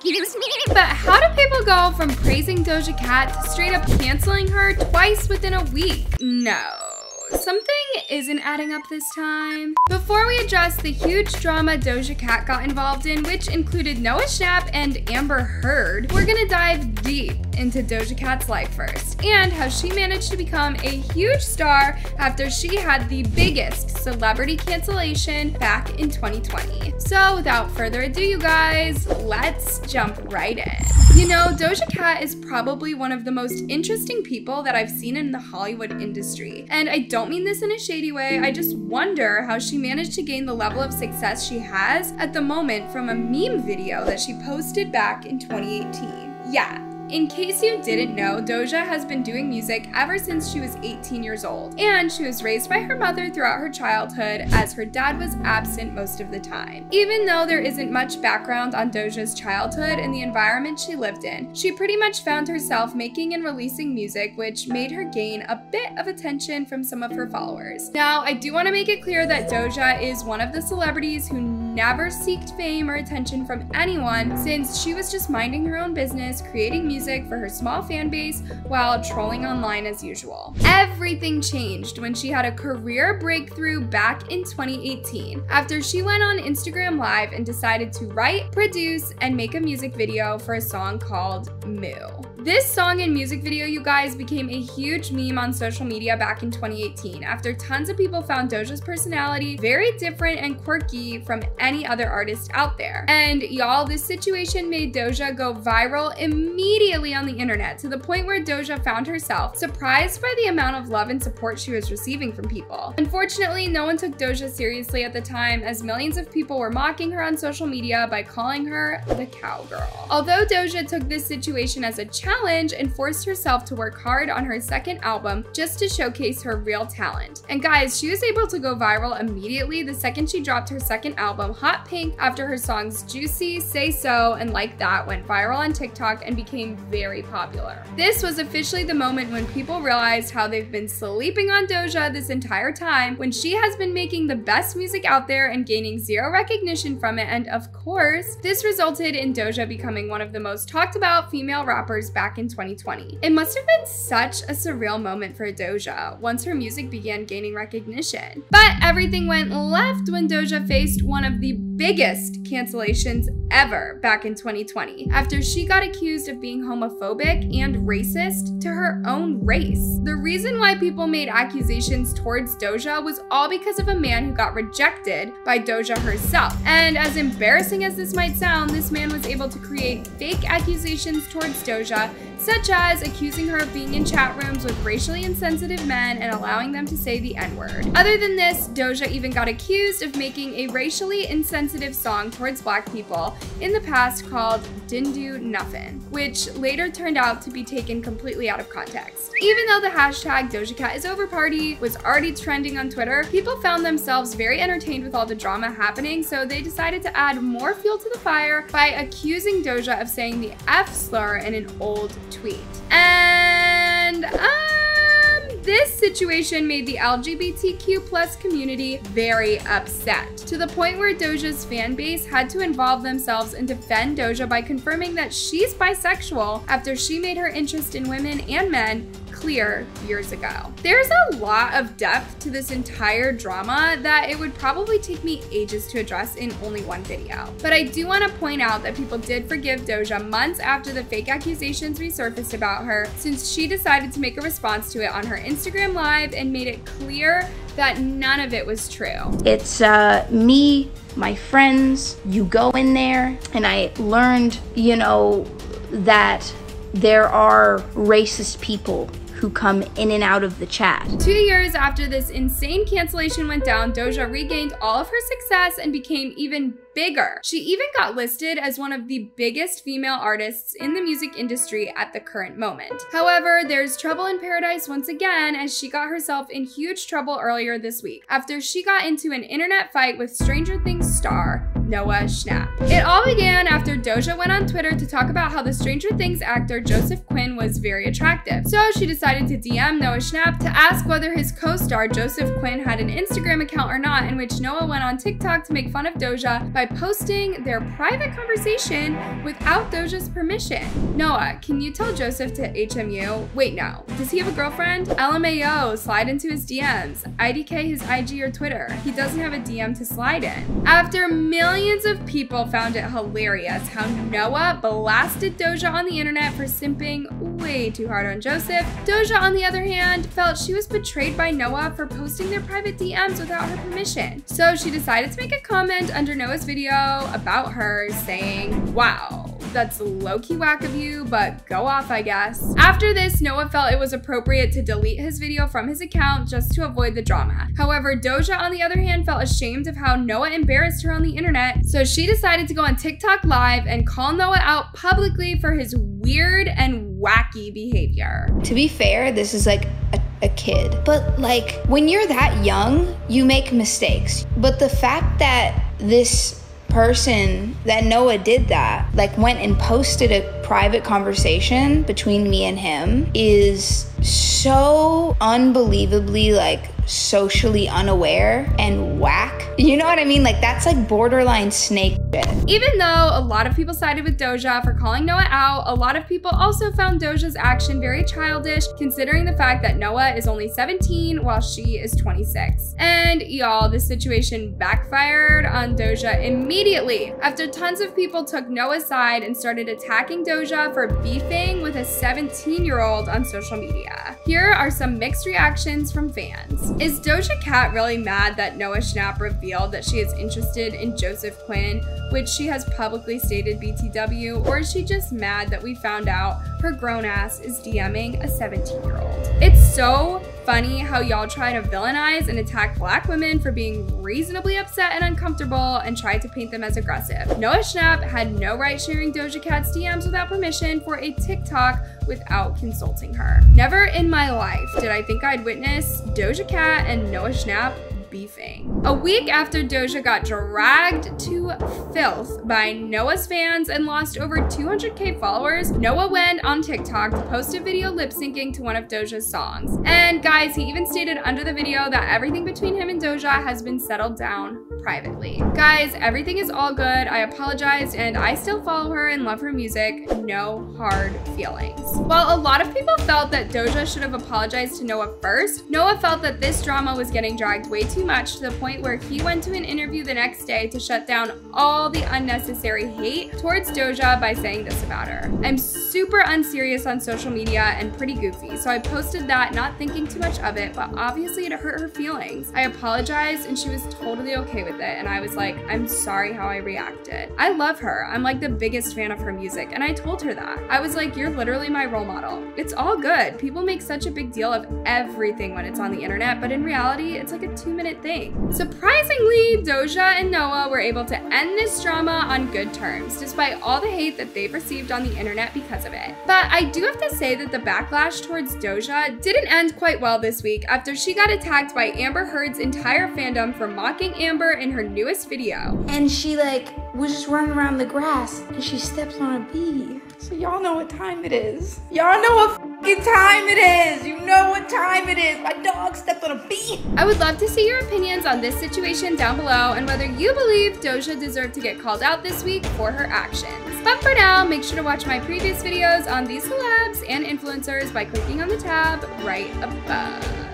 Excuse me? But how do people go from praising Doja Cat to straight up canceling her twice within a week? No. Something isn't adding up this time. Before we address the huge drama Doja Cat got involved in, which included Noah Schnapp and Amber Heard, we're gonna dive deep into Doja Cat's life first, and how she managed to become a huge star after she had the biggest celebrity cancellation back in 2020. So without further ado, you guys, let's jump right in. You know, Doja Cat is probably one of the most interesting people that I've seen in the Hollywood industry. And I don't mean this in a shady way, I just wonder how she managed to gain the level of success she has at the moment from a meme video that she posted back in 2018. Yeah. In case you didn't know, Doja has been doing music ever since she was 18 years old, and she was raised by her mother throughout her childhood as her dad was absent most of the time. Even though there isn't much background on Doja's childhood and the environment she lived in, she pretty much found herself making and releasing music, which made her gain a bit of attention from some of her followers. Now, I do want to make it clear that Doja is one of the celebrities who never seeked fame or attention from anyone, since she was just minding her own business, creating music for her small fan base while trolling online as usual. Everything changed when she had a career breakthrough back in 2018 after she went on Instagram Live and decided to write, produce, and make a music video for a song called Moo. This song and music video, you guys, became a huge meme on social media back in 2018 after tons of people found Doja's personality very different and quirky from any other artist out there. And y'all, this situation made Doja go viral immediately on the internet, to the point where Doja found herself surprised by the amount of love and support she was receiving from people. Unfortunately, no one took Doja seriously at the time, as millions of people were mocking her on social media by calling her the cowgirl. Although Doja took this situation as a challenge and forced herself to work hard on her second album just to showcase her real talent. And guys, she was able to go viral immediately the second she dropped her second album, Hot Pink, after her songs Juicy, Say So, and Like That went viral on TikTok and became very popular. This was officially the moment when people realized how they've been sleeping on Doja this entire time, when she has been making the best music out there and gaining zero recognition from it. And of course, this resulted in Doja becoming one of the most talked about female rappers back in 2020. It must have been such a surreal moment for Doja once her music began gaining recognition. But everything went left when Doja faced one of the biggest cancellations ever back in 2020 after she got accused of being homophobic and racist to her own race. The reason why people made accusations towards Doja was all because of a man who got rejected by Doja herself. And as embarrassing as this might sound, this man was able to create fake accusations towards Doja, such as accusing her of being in chat rooms with racially insensitive men and allowing them to say the N-word. Other than this, Doja even got accused of making a racially insensitive song towards black people in the past called Didn't Do Nuffin', which later turned out to be taken completely out of context. Even though the hashtag Doja Cat is over party was already trending on Twitter, people found themselves very entertained with all the drama happening, so they decided to add more fuel to the fire by accusing Doja of saying the F slur in an old tweet. And this situation made the LGBTQ+ community very upset, to the point where Doja's fan base had to involve themselves and defend Doja by confirming that she's bisexual after she made her interest in women and men clear years ago. There's a lot of depth to this entire drama that it would probably take me ages to address in only one video. But I do want to point out that people did forgive Doja months after the fake accusations resurfaced about her, since she decided to make a response to it on her Instagram Live and made it clear that none of it was true. It's me, my friends, you go in there, and I learned, you know, that there are racist people who come in and out of the chat. 2 years after this insane cancellation went down, Doja regained all of her success and became even bigger. She even got listed as one of the biggest female artists in the music industry at the current moment. However, there's trouble in paradise once again, as she got herself in huge trouble earlier this week after she got into an internet fight with Stranger Things star Noah Schnapp. It all began after Doja went on Twitter to talk about how the Stranger Things actor Joseph Quinn was very attractive. So she decided to DM Noah Schnapp to ask whether his co-star Joseph Quinn had an Instagram account or not, in which Noah went on TikTok to make fun of Doja by posting their private conversation without Doja's permission. Noah, can you tell Joseph to HMU? Wait, no. Does he have a girlfriend? LMAO, slide into his DMs. IDK his IG or Twitter. He doesn't have a DM to slide in. After millions of people found it hilarious how Noah blasted Doja on the internet for simping way too hard on Joseph, Doja, on the other hand, felt she was betrayed by Noah for posting their private DMs without her permission. So she decided to make a comment under Noah's video about her, saying, "Wow, that's low-key whack of you, but go off, I guess." After this, Noah felt it was appropriate to delete his video from his account just to avoid the drama. However, Doja, on the other hand, felt ashamed of how Noah embarrassed her on the internet, so she decided to go on TikTok Live and call Noah out publicly for his weird and wacky behavior. To be fair, this is like a kid, but like when you're that young, you make mistakes. But the fact that this person that Noah did that, like went and posted a private conversation between me and him, is so unbelievably like socially unaware and whack. You know what I mean? Like that's like borderline snake shit. Even though a lot of people sided with Doja for calling Noah out, a lot of people also found Doja's action very childish, considering the fact that Noah is only 17 while she is 26. And y'all, this situation backfired on Doja immediately after tons of people took Noah's side and started attacking Doja for beefing with a 17-year-old on social media. Here are some mixed reactions from fans. Is Doja Cat really mad that Noah Schnapp revealed that she is interested in Joseph Quinn, which she has publicly stated BTW, or is she just mad that we found out her grown ass is DMing a 17-year-old? It's so funny how y'all try to villainize and attack Black women for being reasonably upset and uncomfortable and try to paint them as aggressive. Noah Schnapp had no right sharing Doja Cat's DMs without permission for a TikTok without consulting her. Never in my life did I think I'd witness Doja Cat and Noah Schnapp beefing. A week after Doja got dragged to filth by Noah's fans and lost over 200K followers, Noah went on TikTok to post a video lip syncing to one of Doja's songs. And guys, he even stated under the video that everything between him and Doja has been settled down privately. Guys, everything is all good. I apologized and I still follow her and love her music. No hard feelings. While a lot of people felt that Doja should have apologized to Noah first, Noah felt that this drama was getting dragged way too much, to the point where he went to an interview the next day to shut down all the unnecessary hate towards Doja by saying this about her. "I'm super unserious on social media and pretty goofy, so I posted that not thinking too much of it, but obviously it hurt her feelings. I apologized and she was totally okay with it, and I was like, I'm sorry how I reacted. I love her. I'm like the biggest fan of her music, and I told her that. I was like, you're literally my role model. It's all good. People make such a big deal of everything when it's on the internet, but in reality, it's like a 2-minute thing." Surprisingly, Doja and Noah were able to end this drama on good terms, despite all the hate that they've received on the internet because of it. But I do have to say that the backlash towards Doja didn't end quite well this week after she got attacked by Amber Heard's entire fandom for mocking Amber in her newest video. And she like was just running around the grass and she steps on a bee. So y'all know what time it is. Y'all know what fucking time it is. You know what time it is. My dog stepped on a bee. I would love to see your opinions on this situation down below and whether you believe Doja deserved to get called out this week for her actions. But for now, make sure to watch my previous videos on these celebs and influencers by clicking on the tab right above.